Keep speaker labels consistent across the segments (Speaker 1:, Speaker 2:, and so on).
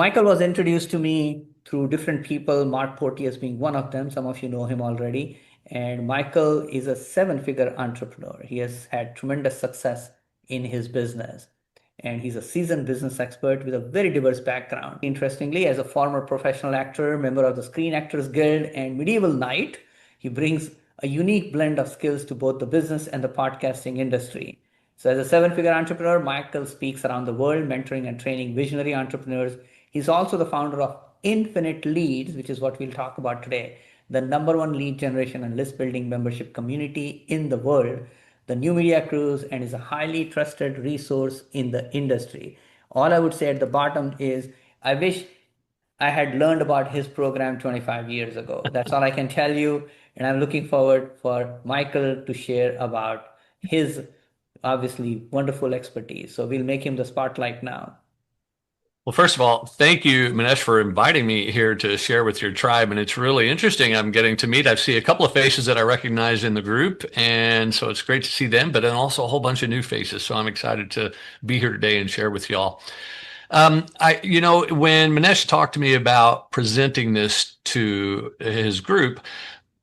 Speaker 1: Michael was introduced to me through different people, Mark Portier being one of them. Some of you know him already. And Michael is a seven-figure entrepreneur. He has had tremendous success in his business. And he's a seasoned business expert with a very diverse background. Interestingly, as a former professional actor, member of the Screen Actors Guild and Medieval Knight, he brings a unique blend of skills to both the business and the podcasting industry. So, as a seven-figure entrepreneur, Michael speaks around the world, mentoring and training visionary entrepreneurs. He's also the founder of Infinite Leads, which is what we'll talk about today, the number one lead generation and list building membership community in the world, the New Media Cruise, and is a highly trusted resource in the industry. All I would say at the bottom is I wish I had learned about his program 25 years ago. That's all I can tell you. And I'm looking forward for Michael to share about his obviously wonderful expertise. So we'll make him the spotlight now.
Speaker 2: Well, first of all, thank you, Minesh, for inviting me here to share with your tribe. And it's really interesting. I'm getting to meet, I see a couple of faces that I recognize in the group. And so it's great to see them, but then also a whole bunch of new faces. So I'm excited to be here today and share with y'all. When Minesh talked to me about presenting this to his group,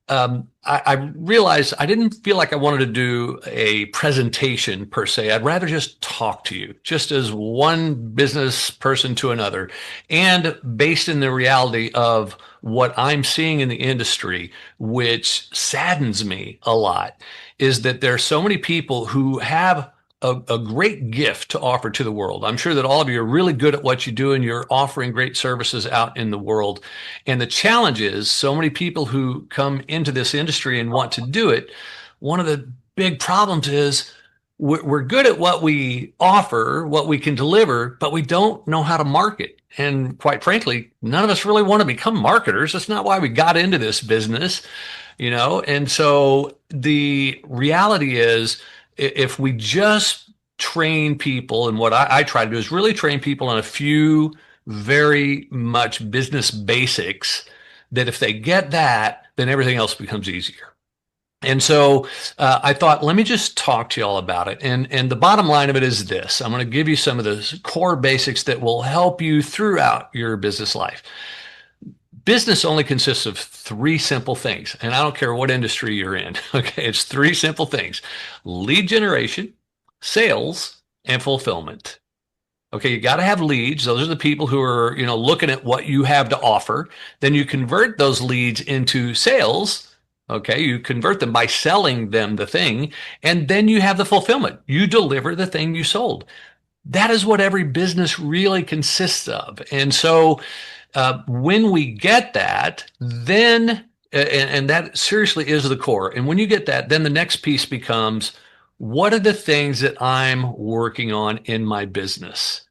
Speaker 2: I realized I didn't feel like I wanted to do a presentation per se. I'd rather just talk to you, just as one business person to another, and based in the reality of what I'm seeing in the industry, which saddens me a lot, is that there are so many people who have a great gift to offer to the world. I'm sure that all of you are really good at what you do and you're offering great services out in the world. And the challenge is so many people who come into this industry and want to do it. One of the big problems is we're good at what we offer, what we can deliver, but we don't know how to market. And quite frankly, none of us really want to become marketers. That's not why we got into this business, And so the reality is, if we just train people, and what I try to do is really train people on a few very much business basics, that if they get that, then everything else becomes easier. And so I thought, let me just talk to you all about it. And the bottom line of it is this. I'm going to give you some of the core basics that will help you throughout your business life. Business only consists of three simple things, and I don't care what industry you're in. Okay, it's three simple things: lead generation, sales, and fulfillment. Okay, you got to have leads. Those are the people who are, looking at what you have to offer. Then you convert those leads into sales. Okay, you convert them by selling them the thing, and then you have the fulfillment. You deliver the thing you sold. That is what every business really consists of. And so when we get that, then, and that seriously is the core. And when you get that, then the next piece becomes, what are the things that I'm working on in my business?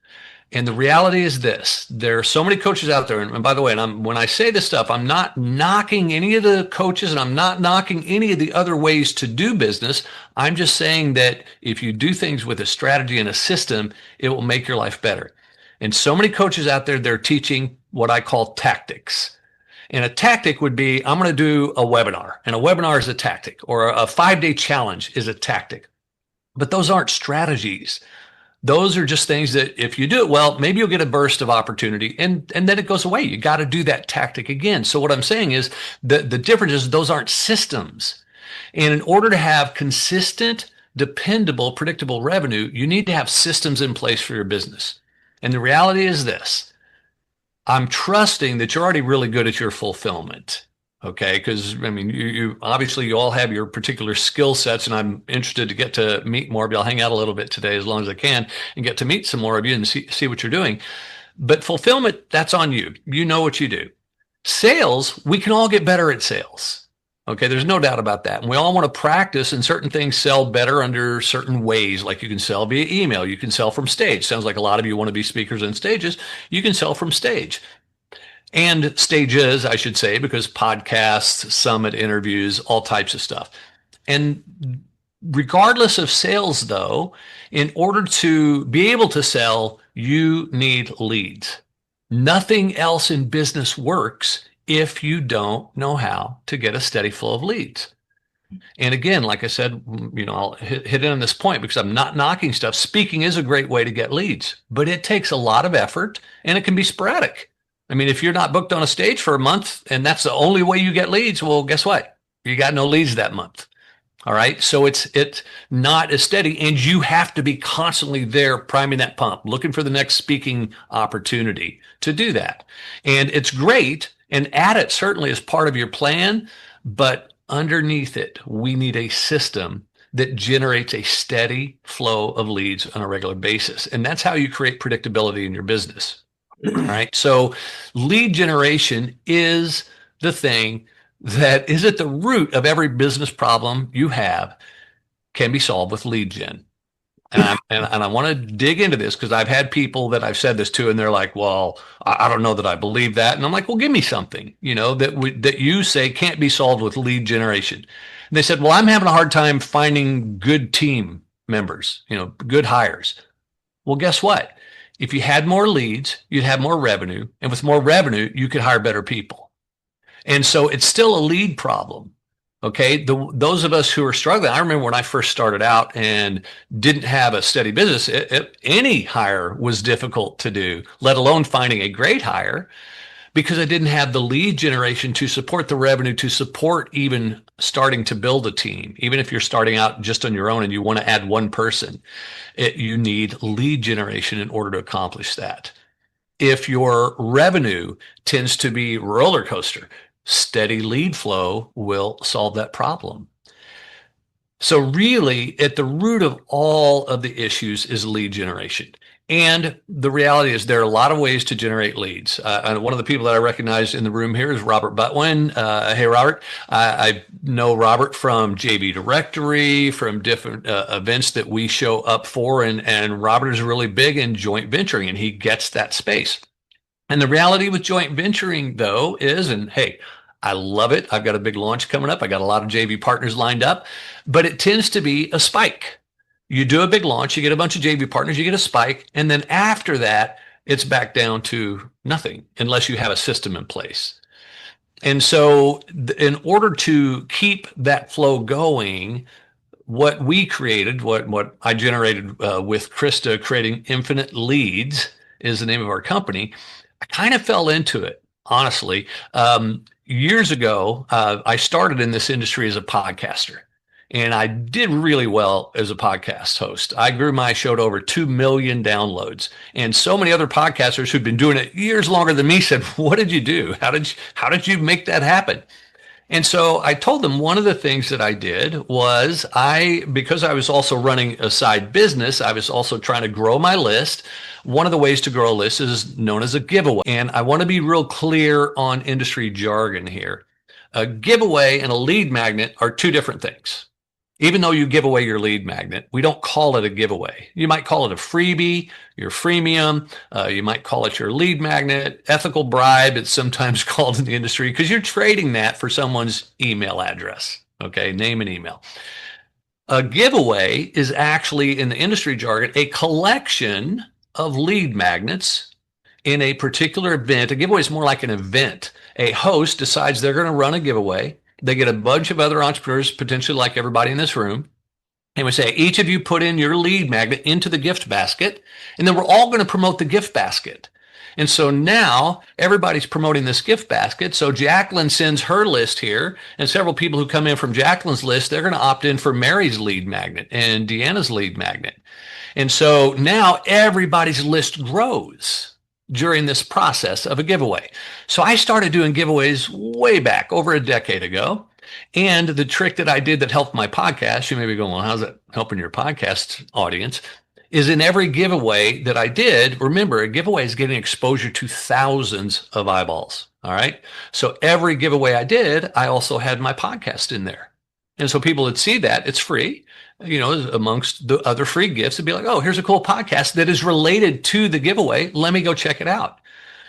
Speaker 2: And the reality is this: there are so many coaches out there. And by the way, when I say this stuff, I'm not knocking any of the coaches and I'm not knocking any of the other ways to do business. I'm just saying that if you do things with a strategy and a system, it will make your life better. And so many coaches out there, they're teaching what I call tactics. And a tactic would be, I'm going to do a webinar, and a webinar is a tactic, or a 5-day challenge is a tactic. But those aren't strategies. Those are just things that if you do it well, maybe you'll get a burst of opportunity and then it goes away. You got to do that tactic again. So what I'm saying is the difference is those aren't systems. And in order to have consistent, dependable, predictable revenue, you need to have systems in place for your business. And the reality is this: I'm trusting that you're already really good at your fulfillment. Okay, because I mean, you obviously you all have your particular skill sets, and I'm interested to get to meet more of you. I'll hang out a little bit today as long as I can and get to meet some more of you and see what you're doing. But fulfillment, that's on you. You know what you do. Sales, we can all get better at sales. Okay, there's no doubt about that. And we all want to practice, and certain things sell better under certain ways. Like you can sell via email, you can sell from stage. Sounds like a lot of you want to be speakers on stages. You can sell from stage. And stages, I should say, because podcasts, summit interviews, all types of stuff. And regardless of sales, though, in order to be able to sell, you need leads. Nothing else in business works if you don't know how to get a steady flow of leads. And again, like I said, I'll hit in on this point because I'm not knocking stuff. Speaking is a great way to get leads, but it takes a lot of effort and it can be sporadic. I mean, if you're not booked on a stage for a month and that's the only way you get leads, well, guess what? You got no leads that month. All right. So it's not as steady, and you have to be constantly there priming that pump, looking for the next speaking opportunity to do that. And it's great, and add it certainly as part of your plan, but underneath it, we need a system that generates a steady flow of leads on a regular basis. And that's how you create predictability in your business. All right. So lead generation is the thing that is at the root of every business problem you have, can be solved with lead gen. And I want to dig into this because I've had people that I've said this to, and they're like, "Well, I don't know that I believe that." And I'm like, "Well, give me something, that you say can't be solved with lead generation." And they said, "Well, I'm having a hard time finding good team members, good hires." Well, guess what? If you had more leads, you'd have more revenue, and with more revenue, you could hire better people. And so it's still a lead problem. Okay. Those of us who are struggling, I remember when I first started out and didn't have a steady business, any hire was difficult to do, let alone finding a great hire, because I didn't have the lead generation to support the revenue, to support even starting to build a team. Even if you're starting out just on your own and you want to add one person, you need lead generation in order to accomplish that. If your revenue tends to be roller coaster, steady lead flow will solve that problem. So really, at the root of all of the issues is lead generation. And the reality is there are a lot of ways to generate leads. And one of the people that I recognize in the room here is Robert Butwin. Hey, Robert. I know Robert from JV Directory, from different events that we show up for. And Robert is really big in joint venturing, and he gets that space. And the reality with joint venturing, though, is, and hey, I love it. I've got a big launch coming up. I got a lot of JV partners lined up, but it tends to be a spike. You do a big launch, you get a bunch of JV partners, you get a spike, and then after that, it's back down to nothing unless you have a system in place. And so, in order to keep that flow going, what we created, what I generated with Krista, creating infinite leads is the name of our company. I kind of fell into it, honestly. Years ago, I started in this industry as a podcaster, and I did really well as a podcast host. I grew my show to over 2 million downloads, and so many other podcasters who'd been doing it years longer than me said, "What did you do? How did you make that happen?" And so I told them one of the things that I did was because I was also running a side business, I was also trying to grow my list. One of the ways to grow a list is known as a giveaway. And I want to be real clear on industry jargon here. A giveaway and a lead magnet are two different things. Even though you give away your lead magnet, we don't call it a giveaway. You might call it a freebie, your freemium. You might call it your lead magnet, ethical bribe. It's sometimes called in the industry because you're trading that for someone's email address. Okay, name and email. A giveaway is actually, in the industry jargon, a collection of lead magnets in a particular event. A giveaway is more like an event. A host decides they're going to run a giveaway. They get a bunch of other entrepreneurs, potentially like everybody in this room. And we say, each of you put in your lead magnet into the gift basket, and then we're all going to promote the gift basket. And so now everybody's promoting this gift basket. So Jacqueline sends her list here, and several people who come in from Jacqueline's list, they're going to opt in for Mary's lead magnet and Deanna's lead magnet. And so now everybody's list grows during this process of a giveaway. So I started doing giveaways way back, over a decade ago. And the trick that I did that helped my podcast, you may be going, "Well, how's that helping your podcast audience?" is in every giveaway that I did, remember, a giveaway is getting exposure to thousands of eyeballs. All right. So every giveaway I did, I also had my podcast in there. And so people would see that it's free, amongst the other free gifts, it'd be like, "Oh, here's a cool podcast that is related to the giveaway. Let me go check it out."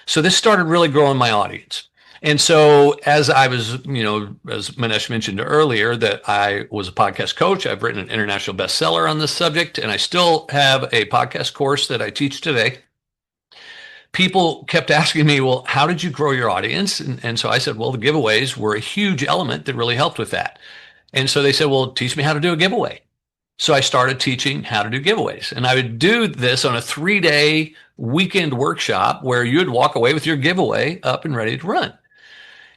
Speaker 2: So this started really growing my audience. And so as I was, as Minesh mentioned earlier, that I was a podcast coach, I've written an international bestseller on this subject, and I still have a podcast course that I teach today. People kept asking me, "Well, how did you grow your audience?" And so I said, well, the giveaways were a huge element that really helped with that. And so they said, well, teach me how to do a giveaway. So I started teaching how to do giveaways. And I would do this on a 3-day weekend workshop where you would walk away with your giveaway up and ready to run.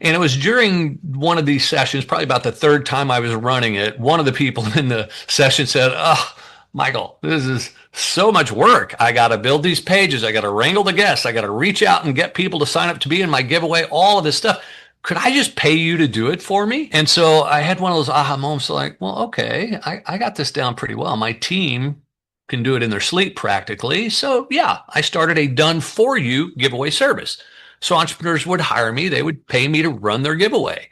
Speaker 2: And it was during one of these sessions, probably about the third time I was running it, one of the people in the session said, oh, Michael, this is so much work. I got to build these pages. I got to wrangle the guests. I got to reach out and get people to sign up to be in my giveaway, all of this stuff. Could I just pay you to do it for me? And so I had one of those aha moments like, well, okay, I got this down pretty well. My team can do it in their sleep practically. So yeah, I started a done for you giveaway service. So entrepreneurs would hire me. They would pay me to run their giveaway.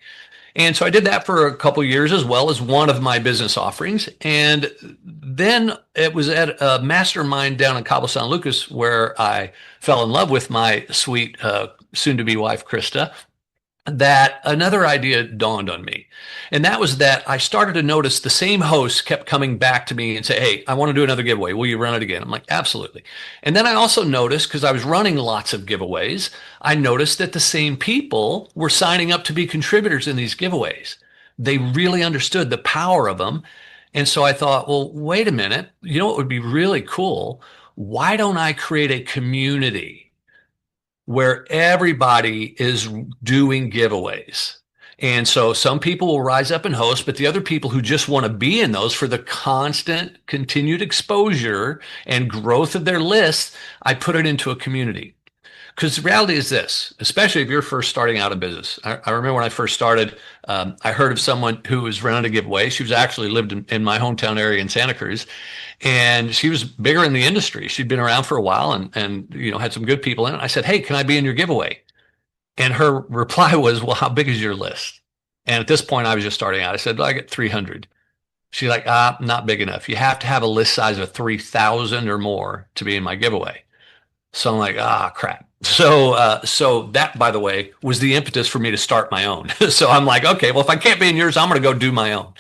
Speaker 2: And so I did that for a couple of years as well as one of my business offerings. And then it was at a mastermind down in Cabo San Lucas where I fell in love with my sweet soon to be wife, Krista, that another idea dawned on me. And that was that I started to notice the same hosts kept coming back to me and say, hey, I want to do another giveaway. Will you run it again? I'm like, absolutely. And then I also noticed, because I was running lots of giveaways, I noticed that the same people were signing up to be contributors in these giveaways. They really understood the power of them. And so I thought, well, wait a minute. You know what would be really cool? Why don't I create a community where everybody is doing giveaways? And so some people will rise up and host, but the other people who just want to be in those for the constant continued exposure and growth of their lists, I put it into a community. Because the reality is this, especially if you're first starting out in business. I remember when I first started, I heard of someone who was running a giveaway. She was actually lived in my hometown area in Santa Cruz, and she was bigger in the industry. She'd been around for a while and had some good people in it. I said, hey, can I be in your giveaway? And her reply was, well, how big is your list? And at this point, I was just starting out. I said, well, I get 300. She's like, not big enough. You have to have a list size of 3,000 or more to be in my giveaway. So I'm like, crap. So that, by the way, was the impetus for me to start my own. So I'm like, okay, well, if I can't be in yours, I'm going to go do my own.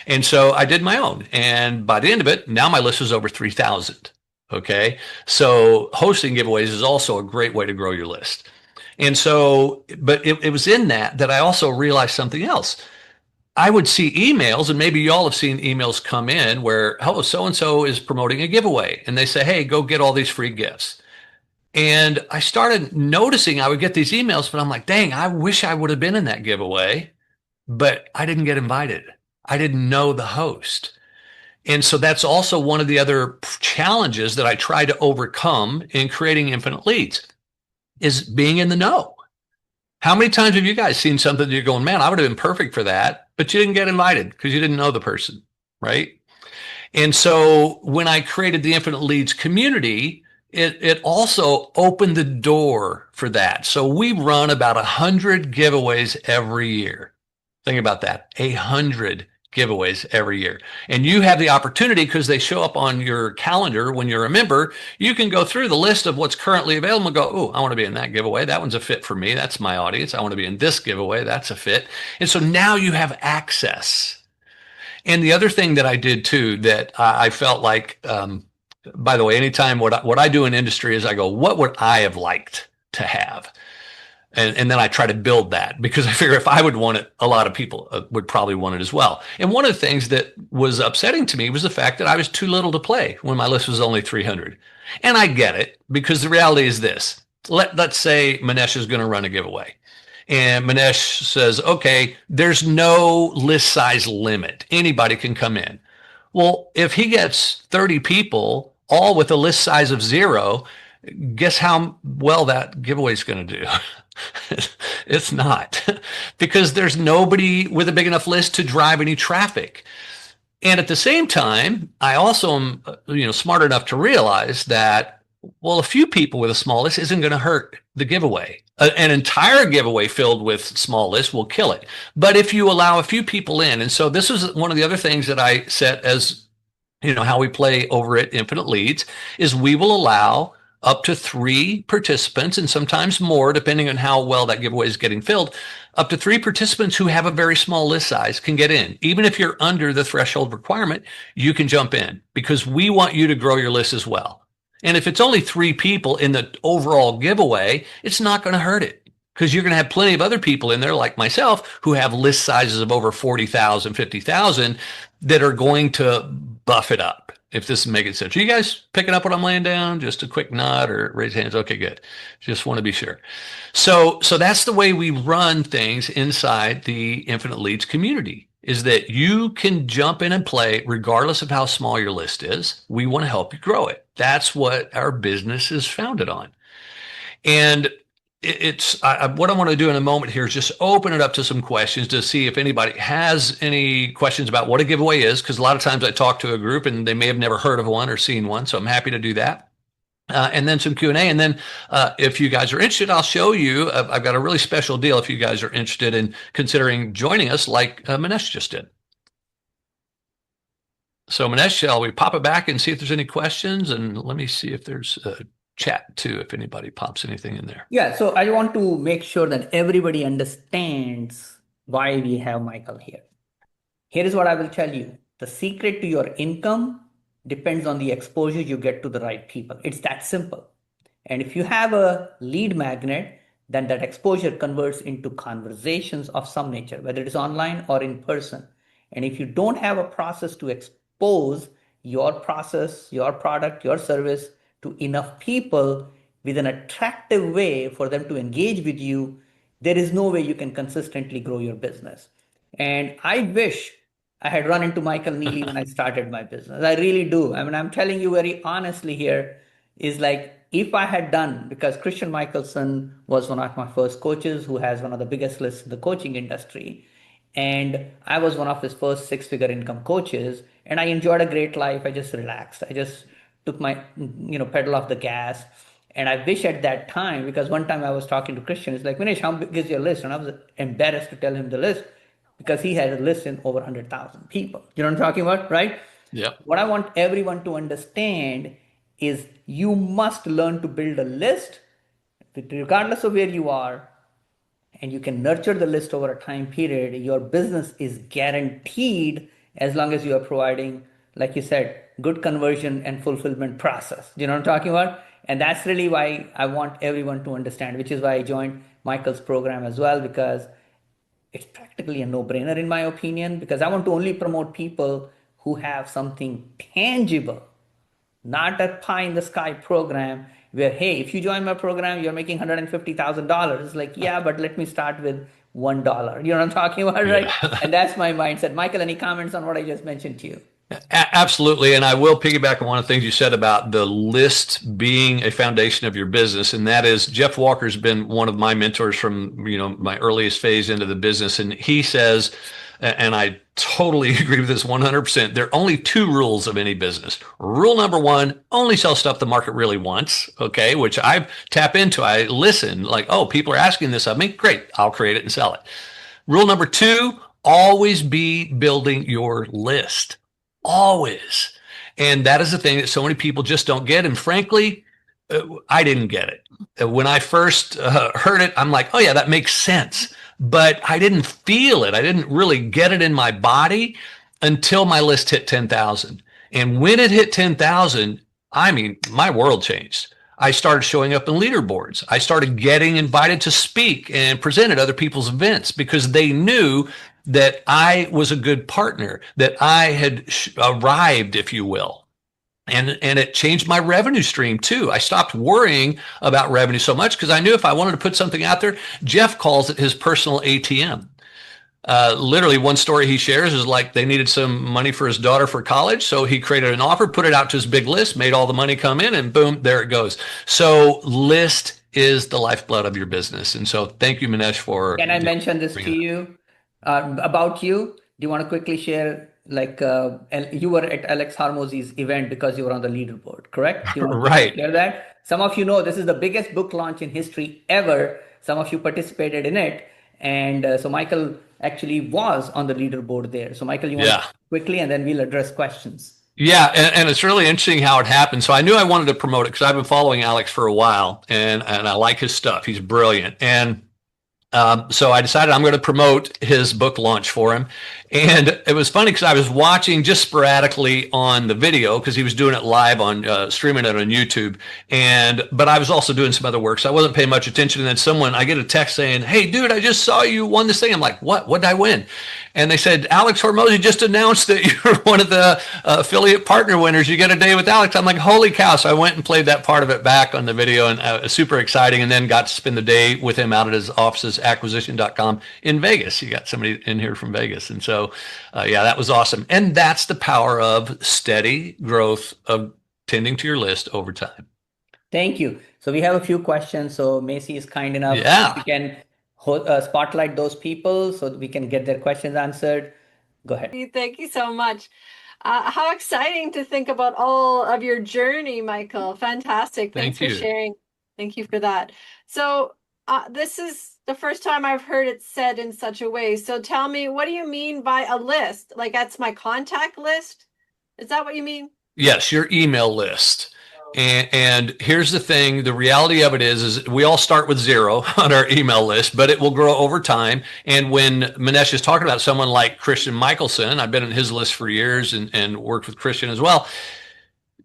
Speaker 2: And so I did my own. And by the end of it, now my list is over 3,000. Okay. So hosting giveaways is also a great way to grow your list. And so, but it was in that I also realized something else. I would see emails, and maybe y'all have seen emails come in where, oh, so-and-so is promoting a giveaway. And they say, hey, go get all these free gifts. And I started noticing I would get these emails, but I'm like, dang, I wish I would have been in that giveaway, but I didn't get invited. I didn't know the host. And so that's also one of the other challenges that I try to overcome in creating infinite leads is being in the know. How many times have you guys seen something that you're going, man, I would have been perfect for that, but you didn't get invited because you didn't know the person, right? And so when I created the Infinite Leads community, it also opened the door for that. So we run about 100 giveaways every year. Think about that, 100 giveaways every year. And you have the opportunity, because they show up on your calendar when you're a member, you can go through the list of what's currently available and go, oh, I want to be in that giveaway. That one's a fit for me. That's my audience. I want to be in this giveaway. That's a fit. And so now you have access. And the other thing that I did too, that I felt like, by the way, anytime what I do in industry is I go, what would I have liked to have? And then I try to build that, because I figure if I would want it, a lot of people would probably want it as well. And one of the things that was upsetting to me was the fact that I was too little to play when my list was only 300. And I get it, because the reality is this. Let's say Minesh is going to run a giveaway. And Minesh says, okay, there's no list size limit. Anybody can come in. Well, if he gets 30 people, all with a list size of 0, guess how well that giveaway is going to do? It's not, because there's nobody with a big enough list to drive any traffic. And at the same time, I also am, smart enough to realize that, well, a few people with a small list isn't going to hurt the giveaway. An entire giveaway filled with small lists will kill it. But if you allow a few people in, and so this is one of the other things that I set as, how we play over at Infinite Leads, is we will allow up to 3 participants, and sometimes more, depending on how well that giveaway is getting filled. Up to 3 participants who have a very small list size can get in. Even if you're under the threshold requirement, you can jump in, because we want you to grow your list as well. And if it's only 3 people in the overall giveaway, it's not going to hurt it. because you're going to have plenty of other people in there like myself who have list sizes of over 40,000, 50,000 that are going to buff it up. If this is making sense. Are you guys picking up what I'm laying down? Just a quick nod or raise hands. Okay, good. Just want to be sure. So that's the way we run things inside the Infinite Leads community, is that you can jump in and play regardless of how small your list is. We want to help you grow it. That's what our business is founded on. And what I want to do in a moment here is just open it up to some questions to see if anybody has any questions about what a giveaway is, because a lot of times I talk to a group and they may have never heard of one or seen one. So I'm happy to do that. And then some Q&A. And then if you guys are interested, I'll show you. I've got a really special deal if you guys are interested in considering joining us like Minesh just did. So Minesh, shall we pop it back and see if there's any questions? And let me see if there's a chat too, if anybody pops anything in there.
Speaker 1: Yeah, so I want to make sure that everybody understands why we have Michael here. Here is what I will tell you. The secret to your income depends on the exposure you get to the right people. It's that simple. And if you have a lead magnet, then that exposure converts into conversations of some nature, whether it is online or in person. And if you don't have a process to expose your process, your product, your service to enough people with an attractive way for them to engage with you, there is no way you can consistently grow your business. And I wish I had run into Michael Neely when I started my business. I really do. I mean, I'm telling you very honestly here, is like, if I had done, because Christian Michelson was one of my first coaches who has one of the biggest lists in the coaching industry. And I was one of his first six-figure income coaches, and I enjoyed a great life. I just relaxed. I just took my, pedal off the gas. And I wish at that time, because one time I was talking to Christian, it's like, Minesh, how big is your list? And I was embarrassed to tell him the list because he had a list in over 100,000 people. You know what I'm talking about, right?
Speaker 2: Yeah.
Speaker 1: What I want everyone to understand is you must learn to build a list regardless of where you are, and you can nurture the list over a time period. Your business is guaranteed as long as you are providing, like you said, good conversion and fulfillment process. You know what I'm talking about? And that's really why I want everyone to understand, which is why I joined Michael's program as well, because it's practically a no-brainer in my opinion, because I want to only promote people who have something tangible, not a pie in the sky program where, hey, if you join my program, you're making $150,000. It's like, yeah, but let me start with $1. You know what I'm talking about, right?
Speaker 2: Yeah.
Speaker 1: And that's my mindset. Michael, any comments on what I just mentioned to you?
Speaker 2: Absolutely. And I will piggyback on one of the things you said about the list being a foundation of your business. And that is, Jeff Walker's been one of my mentors from, my earliest phase into the business. And he says, and I totally agree with this 100%, there are only two rules of any business. Rule number one, only sell stuff the market really wants. Okay. Which I tap into. I listen like, oh, people are asking this of me. Great. I'll create it and sell it. Rule number two, always be building your list. Always. And that is the thing that so many people just don't get. And frankly, I didn't get it. When I first heard it, I'm like, oh yeah, that makes sense. But I didn't feel it. I didn't really get it in my body until my list hit 10,000. And when it hit 10,000, I mean, my world changed. I started showing up in leaderboards. I started getting invited to speak and present at other people's events because they knew that I was a good partner, that I had arrived, if you will. And it changed my revenue stream too. I stopped worrying about revenue so much because I knew if I wanted to put something out there, Jeff calls it his personal ATM. Literally, one story he shares is like they needed some money for his daughter for college. So he created an offer, put it out to his big list, made all the money come in, and boom, there it goes. So list is the lifeblood of your business. And so thank you, Minesh, for.
Speaker 1: Can I mention this to you about you? Do you want to quickly share, like, you were at Alex Harmozy's event because you were on the leaderboard, correct? Do you want to
Speaker 2: Right.
Speaker 1: share that? Some of you know this is the biggest book launch in history ever. Some of you participated in it. And so Michael actually was on the leaderboard there. So Michael, you want to quickly, and then we'll address questions.
Speaker 2: Yeah, and it's really interesting how it happened. So I knew I wanted to promote it because I've been following Alex for a while, and I like his stuff. He's brilliant. And So I decided I'm going to promote his book launch for him. And it was funny because I was watching just sporadically on the video because he was doing it live on streaming it on YouTube. But I was also doing some other work, so I wasn't paying much attention. And then I get a text saying, "Hey, dude, I just saw you won this thing." I'm like, "What? What did I win?" And they said, "Alex Hormozy just announced that you're one of the affiliate partner winners. You get a day with Alex." I'm like, "Holy cow." So I went and played that part of it back on the video, and super exciting. And then got to spend the day with him out at his offices, acquisition.com in Vegas. You got somebody in here from Vegas. And so, yeah, that was awesome. And that's the power of steady growth of tending to your list over time.
Speaker 1: Thank you. So we have a few questions. So Macy is kind enough.
Speaker 2: Yeah.
Speaker 1: We can spotlight those people so that we can get their questions answered. Go ahead.
Speaker 3: Thank you so much. How exciting to think about all of your journey, Michael. Fantastic. Thanks for sharing. Thank you for that. So this is the first time I've heard it said in such a way. So tell me, what do you mean by a list? Like that's my contact list? Is that what you mean?
Speaker 2: Yes, your email list. And here's the thing, the reality of it is we all start with 0 on our email list, but it will grow over time. And when Minesh is talking about someone like Christian Michelson, I've been on his list for years and worked with Christian as well.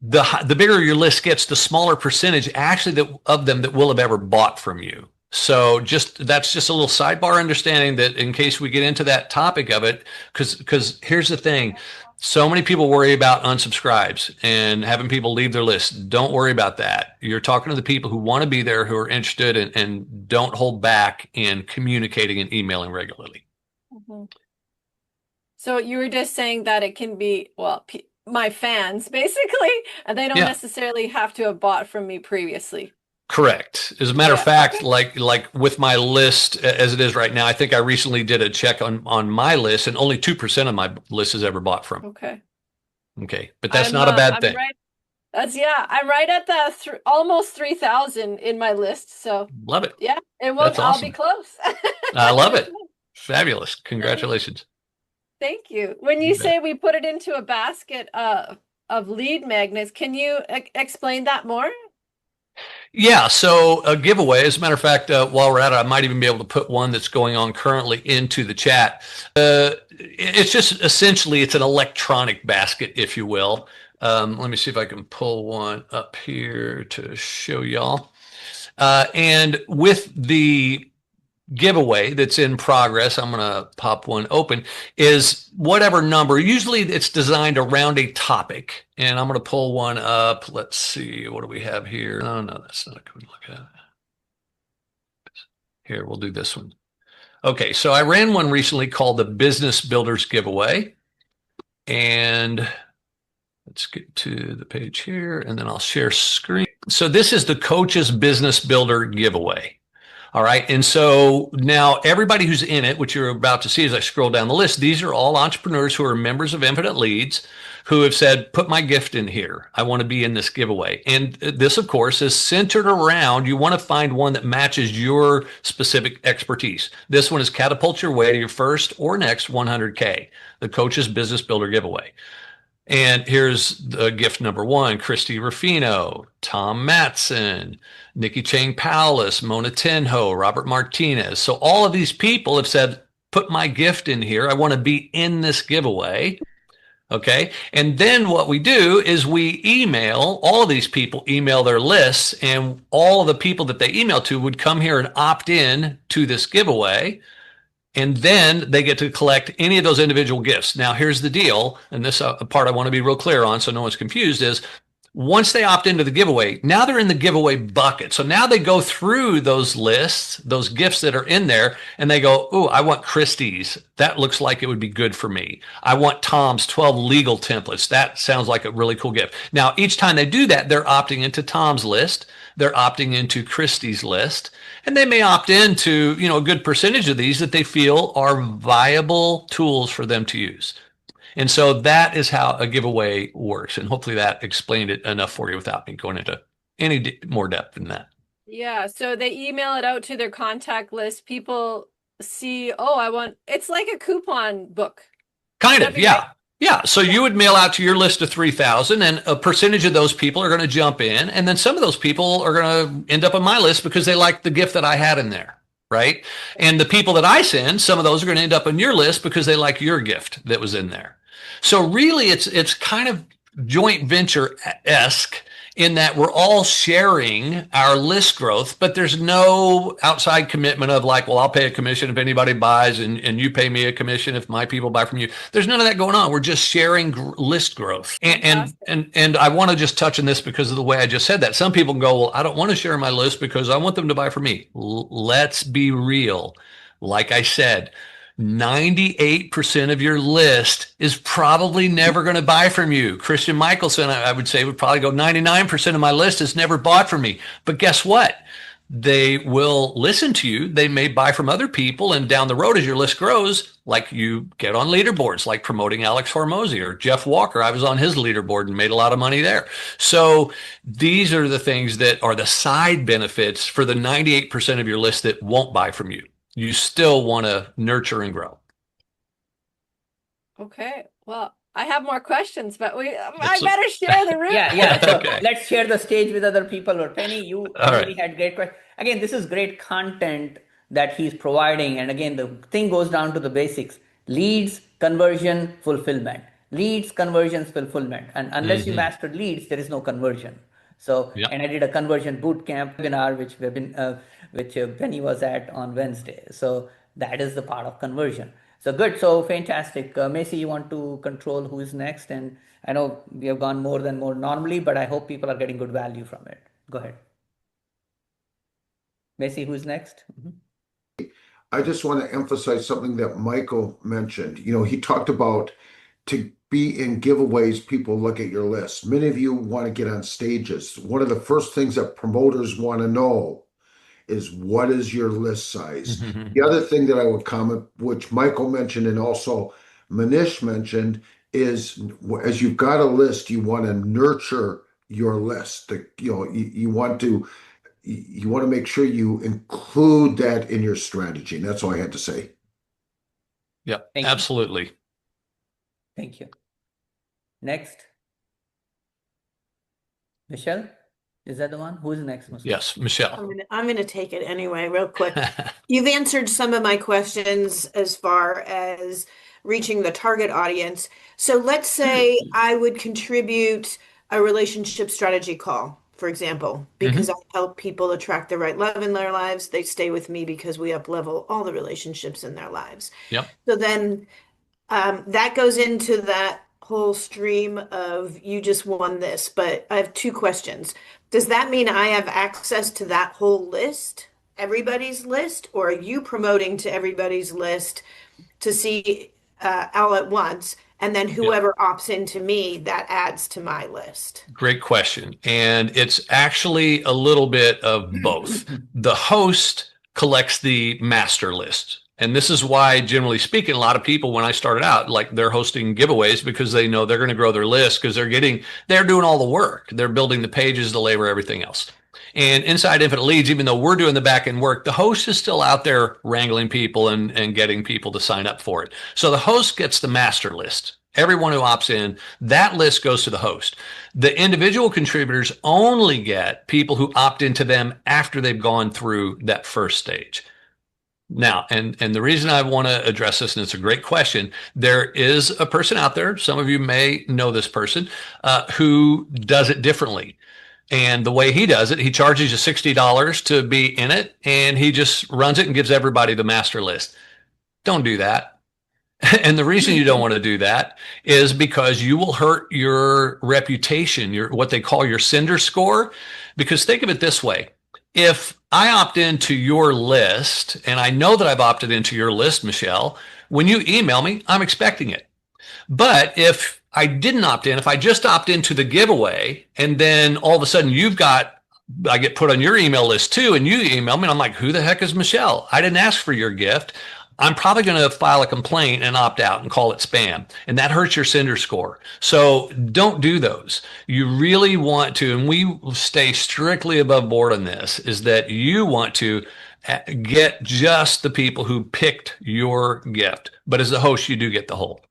Speaker 2: The bigger your list gets, the smaller percentage actually of them that will have ever bought from you. So that's just a little sidebar understanding that in case we get into that topic of it, because here's the thing. So many people worry about unsubscribes and having people leave their list. Don't worry about that. You're talking to the people who want to be there, who are interested, and don't hold back in communicating and emailing regularly.
Speaker 3: Mm-hmm. So you were just saying that it can be, well, my fans basically, and they don't necessarily have to have bought from me previously.
Speaker 2: Correct. As a matter of fact, like with my list as it is right now, I think I recently did a check on my list, and only 2% of my list has ever bought from.
Speaker 3: Okay.
Speaker 2: Okay, but that's not a bad thing.
Speaker 3: Right. I'm right at the almost 3,000 in my list. So
Speaker 2: love it.
Speaker 3: Yeah, it won't. Awesome. I'll be close.
Speaker 2: I love it. Fabulous. Congratulations.
Speaker 3: Thank you. When you say we put it into a basket of lead magnets, can you explain that more?
Speaker 2: Yeah, so a giveaway. As a matter of fact, while we're at it, I might even be able to put one that's going on currently into the chat. It's just essentially it's an electronic basket, if you will. Let me see if I can pull one up here to show y'all. And with the giveaway that's in progress, I'm going to pop one open, is whatever number. Usually it's designed around a topic, and I'm going to pull one up. Let's see, what do we have here? Oh, no, that's not a good look at it. Here, we'll do this one. Okay, so I ran one recently called the Business Builders Giveaway, and let's get to the page here, and then I'll share screen. So this is the Coach's Business Builder Giveaway. All right. And so now everybody who's in it, which you're about to see as I scroll down the list, these are all entrepreneurs who are members of Infinite Leads who have said, put my gift in here. I want to be in this giveaway. And this, of course, is centered around, you want to find one that matches your specific expertise. This one is catapult your way to your first or next 100K, the Coach's Business Builder Giveaway. And here's the gift number 1, Christy Rufino, Tom Matson, Nikki Chang Powless, Mona Tenho, Robert Martinez. So all of these people have said, put my gift in here. I want to be in this giveaway. Okay. And then what we do is we email, all of these people email their lists, and all of the people that they email to would come here and opt in to this giveaway. And then they get to collect any of those individual gifts. Now, here's the deal, and this part I want to be real clear on so no one's confused, is once they opt into the giveaway, now they're in the giveaway bucket. So now they go through those lists, those gifts that are in there, and they go, oh, I want Christie's. That looks like it would be good for me. I want Tom's 12 legal templates. That sounds like a really cool gift. Now, each time they do that, they're opting into Tom's list. They're opting into Christie's list. And they may opt into, a good percentage of these that they feel are viable tools for them to use. And so that is how a giveaway works. And hopefully that explained it enough for you without me going into any more depth than that.
Speaker 3: Yeah. So they email it out to their contact list. People see, it's like a coupon book.
Speaker 2: Kind of, yeah. Right? Yeah. So you would mail out to your list of 3,000, and a percentage of those people are going to jump in. And then some of those people are going to end up on my list because they like the gift that I had in there. right? And the people that I send, some of those are going to end up on your list because they like your gift that was in there. So really, it's kind of joint venture-esque in that we're all sharing our list growth, but there's no outside commitment of like, well, I'll pay a commission if anybody buys and you pay me a commission if my people buy from you. There's none of that going on. We're just sharing list growth. And I want to just touch on this because of the way I just said that. Some people go, well, I don't want to share my list because I want them to buy from me. Let's be real. Like I said, 98% of your list is probably never going to buy from you. Christian Michelson, I would say, would probably go 99% of my list has never bought from me. But guess what? They will listen to you. They may buy from other people. And down the road, as your list grows, like you get on leaderboards, like promoting Alex Hormozy or Jeff Walker. I was on his leaderboard and made a lot of money there. So these are the things that are the side benefits for the 98% of your list that won't buy from you. You still want to nurture and grow.
Speaker 3: Okay. Well, I have more questions, but I better share the room.
Speaker 1: Yeah. So let's share the stage with other people. Or Penny, you already had great questions. Again, this is great content that he's providing. And again, the thing goes down to the basics: leads, conversion, fulfillment. Leads, conversions, fulfillment. And unless you mastered leads, there is no conversion. So, and I did a conversion boot camp webinar, which Penny was at on Wednesday. So that is the part of conversion. So good. So fantastic. Macy, you want to control who is next? And I know we have gone more than more normally, but I hope people are getting good value from it. Go ahead. Macy, who's next?
Speaker 4: I just want to emphasize something that Michael mentioned. You know, he talked about to be in giveaways, people look at your list. Many of you want to get on stages. One of the first things that promoters want to know is what is your list size. The other thing that I would comment, which Michael mentioned and also Minesh mentioned, is as you've got a list, you want to nurture your list. You want to make sure you include that in your strategy. And that's all I had to say.
Speaker 2: Yep, absolutely.
Speaker 1: Thank you. Next. Michelle? Is that the one? Who's next, Michelle?
Speaker 2: Yes, Michelle.
Speaker 5: I'm going to take it anyway, real quick. You've answered some of my questions as far as reaching the target audience. So let's say I would contribute a relationship strategy call, for example, because I help people attract the right love in their lives. They stay with me because we up-level all the relationships in their lives.
Speaker 2: Yep.
Speaker 5: So then that goes into that whole stream of you just won this, but I have two questions. Does that mean I have access to that whole list, everybody's list, or are you promoting to everybody's list to see all at once? And then whoever opts into me, that adds to my list.
Speaker 2: Great question. And it's actually a little bit of both. The host collects the master list. And this is why, generally speaking, a lot of people, when I started out, like they're hosting giveaways because they know they're going to grow their list because they're doing all the work. They're building the pages, the labor, everything else. And inside Infinite Leads, even though we're doing the back end work, the host is still out there wrangling people and getting people to sign up for it. So the host gets the master list. Everyone who opts in, that list goes to the host. The individual contributors only get people who opt into them after they've gone through that first stage. Now, and the reason I want to address this, and it's a great question, there is a person out there, some of you may know this person, who does it differently. And the way he does it, he charges you $60 to be in it, and he just runs it and gives everybody the master list. Don't do that. And the reason you don't want to do that is because you will hurt your reputation, what they call your sender score. Because think of it this way. If I opt into your list, and I know that I've opted into your list, Michelle, when you email me, I'm expecting it. But if I didn't opt in, if I just opt into the giveaway, and then all of a sudden I get put on your email list too, and you email me, and I'm like, who the heck is Michelle? I didn't ask for your gift. I'm probably going to file a complaint and opt out and call it spam. And that hurts your sender score. So don't do those. You really want to, and we stay strictly above board on this, is that you want to get just the people who picked your gift. But as the host, you do get the whole.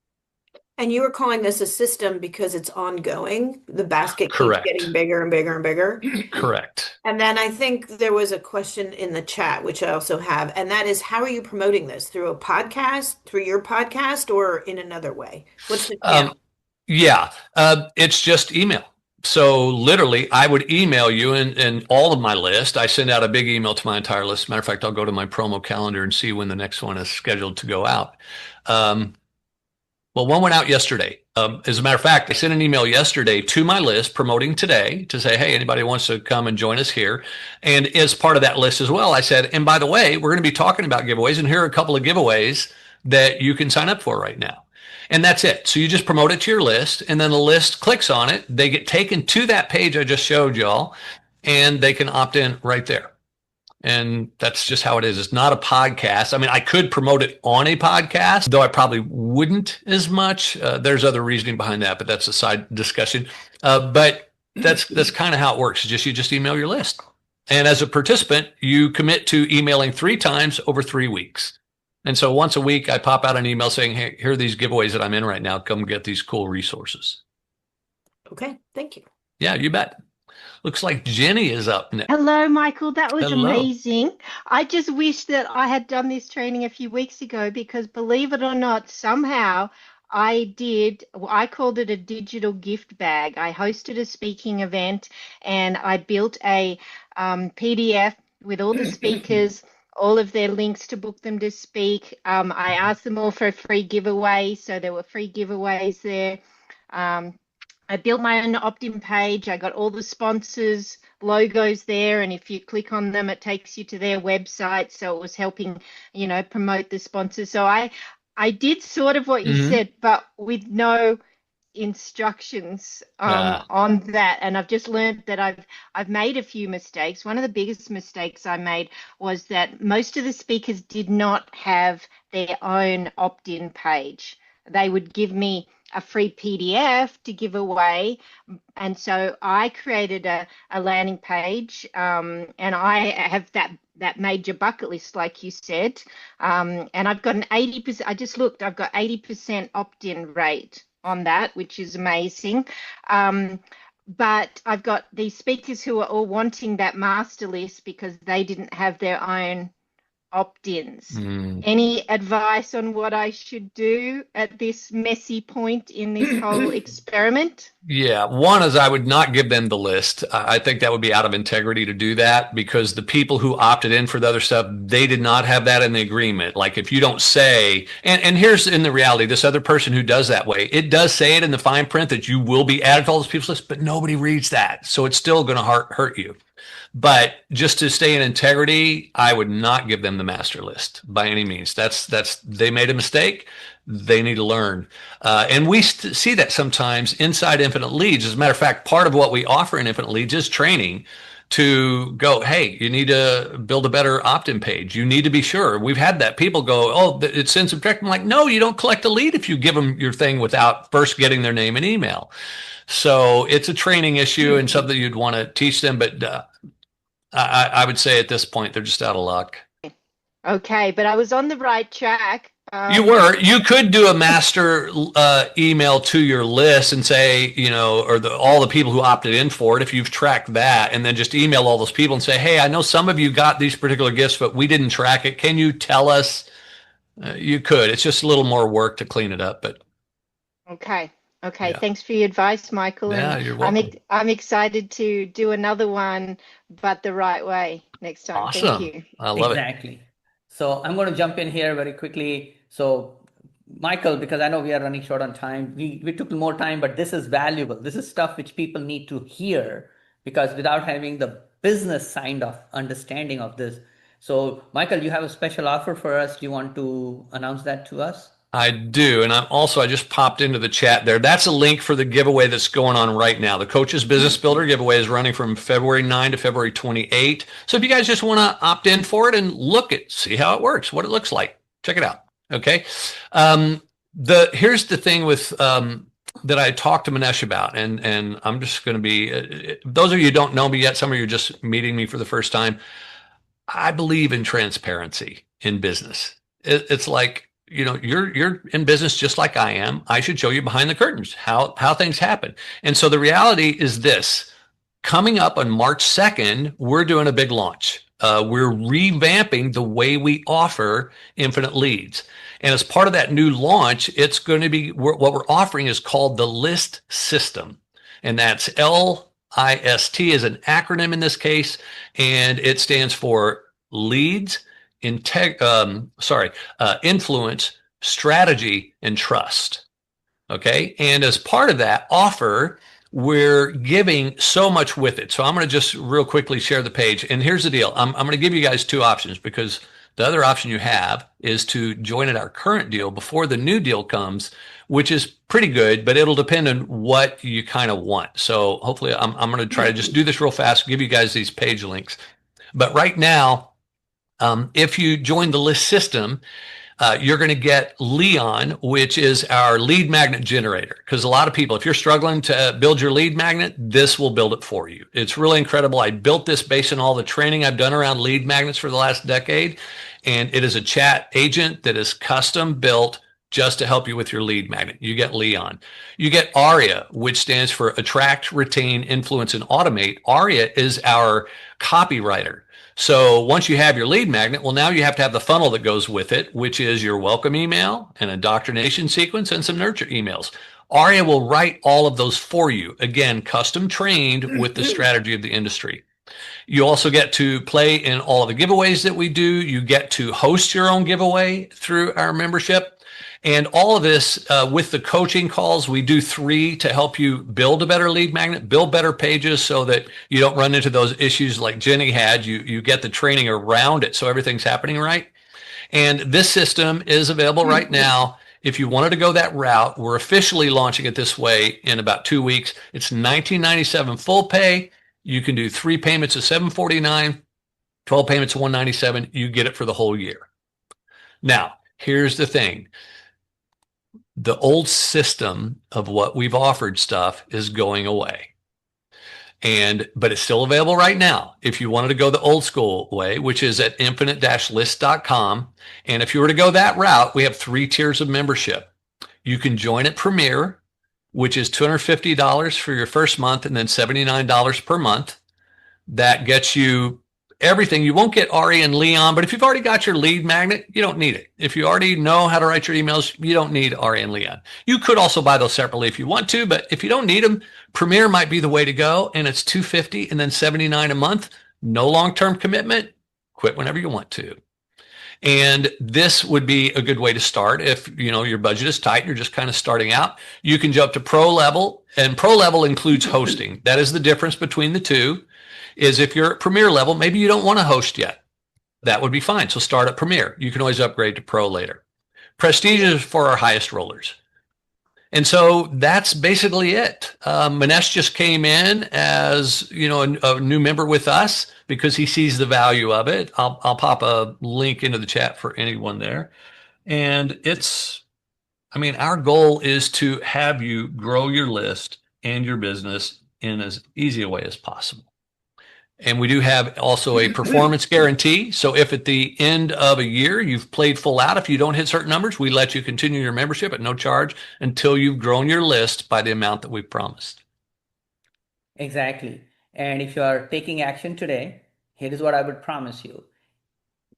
Speaker 5: And you were calling this a system because it's ongoing. The basket keeps
Speaker 2: Correct.
Speaker 5: getting bigger and bigger and bigger.
Speaker 2: Correct.
Speaker 5: And then I think there was a question in the chat, which I also have, and that is, how are you promoting this? Through a podcast, through your podcast, or in another way? What's the channel?
Speaker 2: Yeah, it's just email. So literally, I would email you and all of my list. I send out a big email to my entire list. Matter of fact, I'll go to my promo calendar and see when the next one is scheduled to go out. Well, one went out yesterday. As a matter of fact, I sent an email yesterday to my list promoting today to say, hey, anybody wants to come and join us here. And as part of that list as well, I said, and by the way, we're going to be talking about giveaways, and here are a couple of giveaways that you can sign up for right now. And that's it. So you just promote it to your list, and then the list clicks on it. They get taken to that page I just showed y'all, and they can opt in right there. And that's just how it is. It's not a podcast. I mean, I could promote it on a podcast, though I probably wouldn't as much. There's other reasoning behind that, but that's a side discussion. But that's kind of how it works. You just email your list. And as a participant, you commit to emailing 3 times over 3 weeks. And so once a week, I pop out an email saying, hey, here are these giveaways that I'm in right now. Come get these cool resources.
Speaker 5: Okay, thank you.
Speaker 2: Yeah, you bet. Looks like Jenny is up next.
Speaker 6: Hello, Michael. That was
Speaker 2: Hello.
Speaker 6: amazing. I just wish that I had done this training a few weeks ago because, believe it or not, somehow I called it a digital gift bag. I hosted a speaking event and I built a PDF with all the speakers, all of their links to book them to speak. I asked them all for a free giveaway, so there were free giveaways there. I built my own opt-in page. I got all the sponsors' logos there, and if you click on them, it takes you to their website. So it was helping, promote the sponsors. So I did sort of what you said, but with no instructions on that. And I've just learned that I've made a few mistakes. One of the biggest mistakes I made was that most of the speakers did not have their own opt-in page. They would give me a free PDF to give away. And so I created a landing page and I have that major bucket list, like you said. And I've got an 80%, I just looked, I've got 80% opt-in rate on that, which is amazing. But I've got these speakers who are all wanting that master list because they didn't have their own opt-ins. Any advice on what I should do at this messy point in this whole experiment?
Speaker 2: Yeah, one is I would not give them the list. I think that would be out of integrity to do that because the people who opted in for the other stuff, they did not have that in the agreement. Like if you don't say, and here's in the reality, this other person who does that way, it does say it in the fine print that you will be added to all those people's lists, but nobody reads that. So it's still going to hurt you. But just to stay in integrity, I would not give them the master list by any means. They made a mistake. They need to learn. And we see that sometimes inside Infinite Leads. As a matter of fact, part of what we offer in Infinite Leads is training to go, hey, you need to build a better opt-in page. You need to be sure. We've had that. People go, oh, it sends subject. I'm like, no, you don't collect a lead if you give them your thing without first getting their name and email. So it's a training issue and something you'd want to teach them. But I would say at this point, they're just out of luck.
Speaker 6: Okay, but I was on the right track.
Speaker 2: You were. You could do a master email to your list and say, or all the people who opted in for it, if you've tracked that, and then just email all those people and say, hey, I know some of you got these particular gifts, but we didn't track it. Can you tell us? You could. It's just a little more work to clean it up, but.
Speaker 6: Okay.
Speaker 2: Yeah.
Speaker 6: Thanks for your advice, Michael.
Speaker 2: Yeah,
Speaker 6: and
Speaker 2: you're welcome.
Speaker 6: I'm excited to do another one, but the right way next time.
Speaker 2: Awesome.
Speaker 6: Thank you.
Speaker 2: I love it.
Speaker 1: Exactly. So I'm going to jump in here very quickly. So Michael, because I know we are running short on time, we took more time, but this is valuable. This is stuff which people need to hear because without having the business side of understanding of this. So Michael, you have a special offer for us. Do you want to announce that to us?
Speaker 2: I do. And I just popped into the chat there. That's a link for the giveaway that's going on right now. The Coaches Business Builder giveaway is running from February 9 to February 28. So if you guys just want to opt in for it and see how it works, what it looks like, check it out. Okay. Here's the thing with, that I talked to Minesh about, and I'm just going to be, those of you who don't know me yet, some of you are just meeting me for the first time. I believe in transparency in business. It's like, you're in business just like I am. I should show you behind the curtains how things happen. And so the reality is this: coming up on March 2nd, we're doing a big launch. We're revamping the way we offer infinite leads. And as part of that new launch, it's going to be what we're offering is called the List System. And that's LIST is an acronym in this case, and it stands for leads, influence, strategy, and trust. Okay. And as part of that offer, we're giving so much with it. So I'm going to just real quickly share the page. And here's the deal. I'm going to give you guys two options, because the other option you have is to join at our current deal before the new deal comes, which is pretty good, but it'll depend on what you kind of want. So hopefully I'm going to try to just do this real fast, give you guys these page links. But right now, if you join the list system, you're going to get Leon, which is our lead magnet generator. Because a lot of people, if you're struggling to build your lead magnet, this will build it for you. It's really incredible. I built this based on all the training I've done around lead magnets for the last decade. And it is a chat agent that is custom built just to help you with your lead magnet. You get Leon. You get ARIA, which stands for Attract, Retain, Influence, and Automate. ARIA is our copywriter. So once you have your lead magnet, well, now you have to have the funnel that goes with it, which is your welcome email, an indoctrination sequence, and some nurture emails. ARIA will write all of those for you. Again, custom trained with the strategy of the industry. You also get to play in all of the giveaways that we do. You get to host your own giveaway through our membership. And all of this with the coaching calls, we do 3 to help you build a better lead magnet, build better pages so that you don't run into those issues like Jenny had. You get the training around it so everything's happening right. And this system is available right now. If you wanted to go that route, we're officially launching it this way in about 2 weeks. It's $19.97 full pay. You can do 3 payments of $749, 12 payments of $197. You get it for the whole year. Now, here's the thing. The old system of what we've offered stuff is going away. But it's still available right now. If you wanted to go the old school way, which is at infinite-list.com. And if you were to go that route, we have 3 tiers of membership. You can join at Premier, which is $250 for your first month and then $79 per month. That gets you everything. You won't get Ari and Leon, but if you've already got your lead magnet, you don't need it. If you already know how to write your emails, you don't need Ari and Leon. You could also buy those separately if you want to, but if you don't need them, Premier might be the way to go. And it's $250 and then $79 a month. No long-term commitment. Quit whenever you want to. And this would be a good way to start. If your budget is tight, you're just kind of starting out, you can jump to pro level, and pro level includes hosting. That is the difference between the two. Is if you're at Premier level, maybe you don't want to host yet. That would be fine. So start at Premier. You can always upgrade to Pro later. Prestige is for our highest rollers. And so that's basically it. Minesh just came in as a new member with us because he sees the value of it. I'll pop a link into the chat for anyone there. And our goal is to have you grow your list and your business in as easy a way as possible. And we do have also a performance guarantee. So if at the end of a year you've played full out, if you don't hit certain numbers, we let you continue your membership at no charge until you've grown your list by the amount that we've promised.
Speaker 1: Exactly. And if you are taking action today, here is what I would promise you.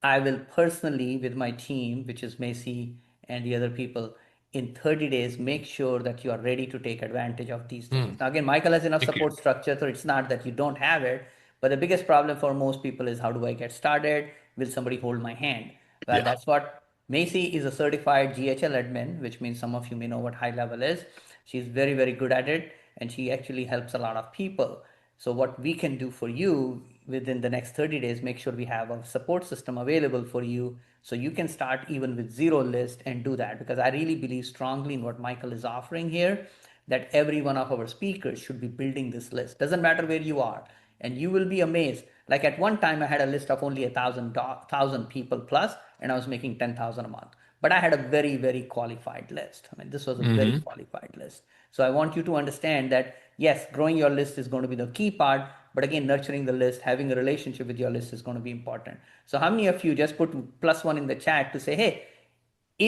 Speaker 1: I will personally, with my team, which is Macy and the other people, in 30 days, make sure that you are ready to take advantage of these things. Now, again, Michael has enough support structure, so it's not that you don't have it. But the biggest problem for most people is, how do I get started? Will somebody hold my hand? Well, that's what Macy is, a certified GHL admin, which means some of you may know what high level is. She's very, very good at it, and she actually helps a lot of people. So what we can do for you within the next 30 days, make sure we have a support system available for you so you can start even with 0 list and do that. Because I really believe strongly in what Michael is offering here, that every one of our speakers should be building this list. Doesn't matter where you are. And you will be amazed. Like at one time, I had a list of only 1,000 people plus, and I was making 10,000 a month. But I had a very, very qualified list. This was a very qualified list. So I want you to understand that, yes, growing your list is going to be the key part. But again, nurturing the list, having a relationship with your list is going to be important. So how many of you just put +1 in the chat to say, hey,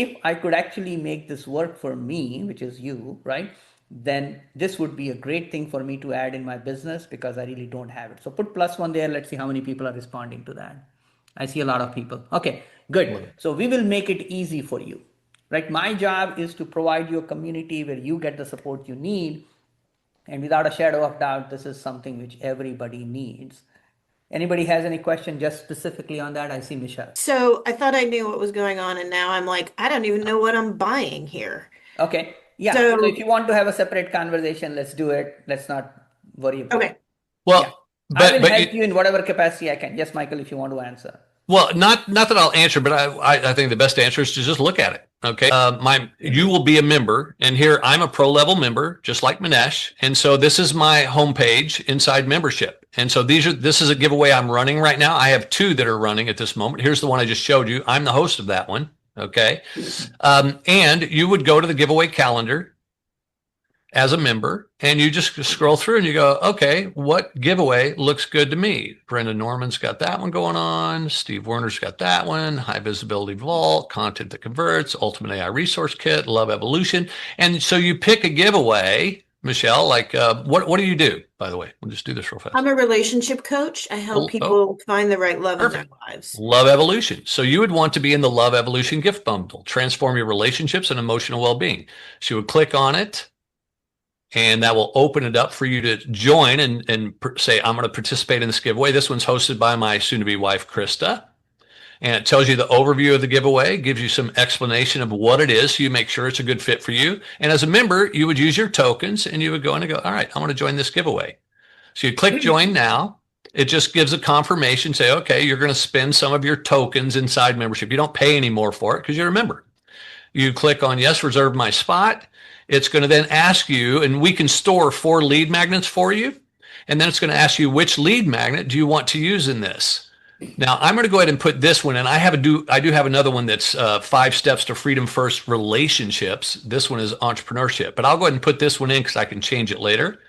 Speaker 1: if I could actually make this work for me, which is you, right? Then this would be a great thing for me to add in my business because I really don't have it. So put +1 there. Let's see how many people are responding to that. I see a lot of people. Okay, good. So we will make it easy for you, right? My job is to provide you a community where you get the support you need. And without a shadow of doubt, this is something which everybody needs. Anybody has any question just specifically on that? I see Michelle.
Speaker 5: So I thought I knew what was going on, and now I'm like, I don't even know what I'm buying here.
Speaker 1: Okay. Yeah. So
Speaker 5: So
Speaker 1: if you want to have a separate conversation, let's do it. Let's not worry about it.
Speaker 5: okay.
Speaker 2: Well,
Speaker 1: Yeah. I will
Speaker 2: but
Speaker 1: help you in whatever capacity I can. Yes, Michael, if you want to answer.
Speaker 2: well, not that I'll answer, but I think the best answer is to just look at it. Okay, you will be a member, and here I'm a pro level member, just like Minesh, and so this is my homepage inside membership, and so this is a giveaway I'm running right now. I have two that are running at this moment. Here's the one I just showed you. I'm the host of that one. Okay, and you would go to the giveaway calendar as a member, and you just scroll through and you go, okay, what giveaway looks good to me? Brenda Norman's got that one going on. Steve Werner's got that one. High Visibility Vault, Content That Converts, Ultimate AI Resource Kit, Love Evolution. And so you pick a giveaway, Michelle, like what do you do, by the way? We'll just do this real fast.
Speaker 5: I'm a relationship coach. I help people find the right love in their lives.
Speaker 2: Love Evolution. So you would want to be in the Love Evolution gift bundle, transform your relationships and emotional well-being. So you would click on it, and that will open it up for you to join and say, I'm going to participate in this giveaway. This one's hosted by my soon-to-be wife, Krista. And it tells you the overview of the giveaway, gives you some explanation of what it is, so you make sure it's a good fit for you. And as a member, you would use your tokens, and you would go in and go, all right, I want to join this giveaway. So you click Join Now. It just gives a confirmation, say, okay, you're going to spend some of your tokens inside membership. You don't pay any more for it because you're a member. You click on Yes, reserve my spot. It's going to then ask you, and we can store 4 lead magnets for you. And then it's going to ask you, which lead magnet do you want to use in this? Now, I'm going to go ahead and put this one in. I do have another one that's 5 Steps to Freedom First Relationships. This one is Entrepreneurship. But I'll go ahead and put this one in because I can change it later.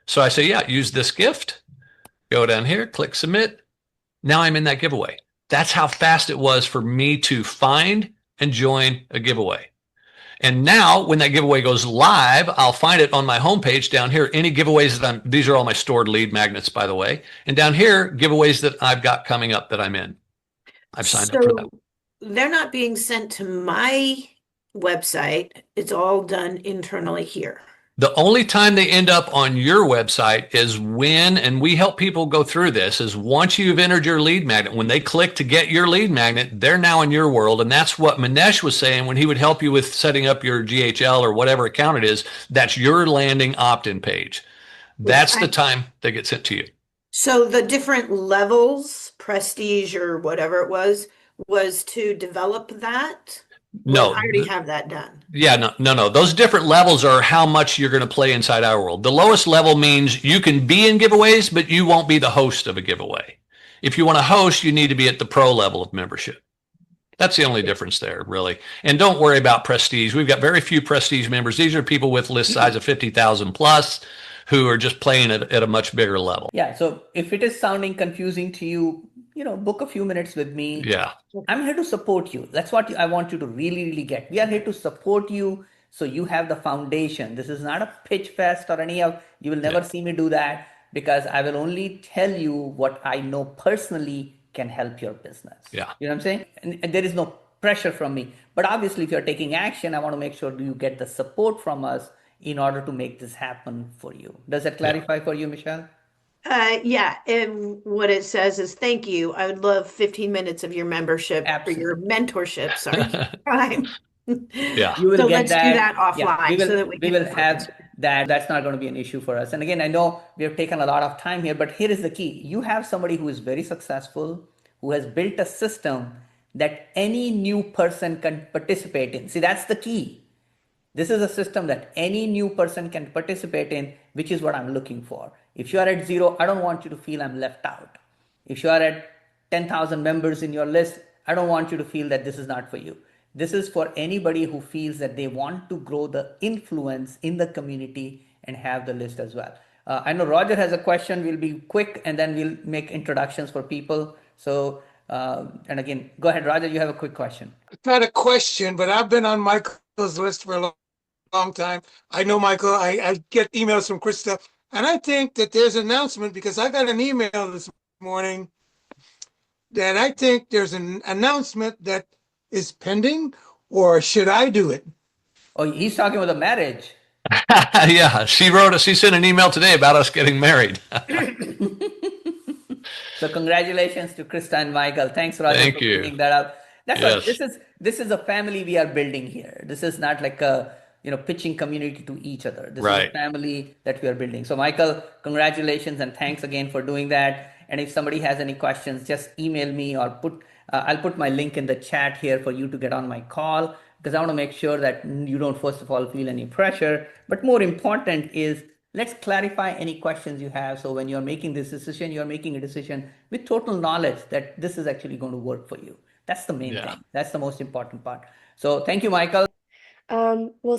Speaker 2: So I say, yeah, use this gift. Go down here, click Submit. Now I'm in that giveaway. That's how fast it was for me to find and join a giveaway. And now when that giveaway goes live, I'll find it on my homepage down here. Any giveaways that these are all my stored lead magnets, by the way. And down here, giveaways that I've got coming up that I'm in. I've signed up for them.
Speaker 5: They're not being sent to my website. It's all done internally here.
Speaker 2: The only time they end up on your website is when, and we help people go through this, is once you've entered your lead magnet, when they click to get your lead magnet, they're now in your world. And that's what Minesh was saying when he would help you with setting up your GHL or whatever account it is. That's your landing opt-in page. That's the time they get sent to you.
Speaker 5: So the different levels, prestige or whatever it was to develop that?
Speaker 2: No,
Speaker 5: I already have that done.
Speaker 2: Yeah, no. Those different levels are how much you're going to play inside our world. The lowest level means you can be in giveaways, but you won't be the host of a giveaway. If you want to host, you need to be at the pro level of membership. That's the only difference there, really. And don't worry about prestige. We've got very few prestige members. These are people with list size of 50,000 plus who are just playing at a much bigger level.
Speaker 1: Yeah. So if it is sounding confusing to you, book a few minutes with me.
Speaker 2: Yeah.
Speaker 1: I'm here to support you. That's what I want you to really, really get. We are here to support you so you have the foundation. This is not a pitch fest or you will never see me do that because I will only tell you what I know personally can help your business.
Speaker 2: Yeah.
Speaker 1: You know what I'm saying? And there is no pressure from me. But obviously, if you're taking action, I want to make sure you get the support from us in order to make this happen for you. Does that clarify for you, Michelle?
Speaker 5: Yeah, and what it says is, thank you. I would love 15 minutes of your membership or your mentorship. Sorry, time.
Speaker 2: Yeah.
Speaker 1: You will
Speaker 5: so
Speaker 1: get
Speaker 5: let's
Speaker 1: that.
Speaker 5: do that offline
Speaker 1: We will have that. That's not going to be an issue for us. And again, I know we have taken a lot of time here, but here is the key. You have somebody who is very successful, who has built a system that any new person can participate in. See, that's the key. This is a system that any new person can participate in, which is what I'm looking for. If you are at 0, I don't want you to feel I'm left out. If you are at 10,000 members in your list, I don't want you to feel that this is not for you. This is for anybody who feels that they want to grow the influence in the community and have the list as well. I know Roger has a question. We'll be quick and then we'll make introductions for people. So And again, go ahead, Roger, you have a quick question.
Speaker 7: It's not a question, but I've been on Michael's list for a long time. I know Michael. I get emails from Krista, and I think that there's an announcement because I got an email this morning that I think there's an announcement that is pending, or should I do it?
Speaker 1: Oh, he's talking about the marriage.
Speaker 2: Yeah, she sent an email today about us getting married.
Speaker 1: So congratulations to Krista and Michael. Thanks, Roger,
Speaker 2: Thank
Speaker 1: for
Speaker 2: you.
Speaker 1: bringing that up. That's
Speaker 2: Yes.
Speaker 1: this is a family we are building here. This is not like a pitching community to each other. This is a
Speaker 2: Right.
Speaker 1: family that we are building. So Michael, congratulations and thanks again for doing that. And if somebody has any questions, just email me or I'll put my link in the chat here for you to get on my call, because I want to make sure that you don't first of all feel any pressure. But more important is, let's clarify any questions you have. So when you're making this decision, you're making a decision with total knowledge that this is actually going to work for you. That's the main thing. That's the most important part. So thank you, Michael.
Speaker 8: Well,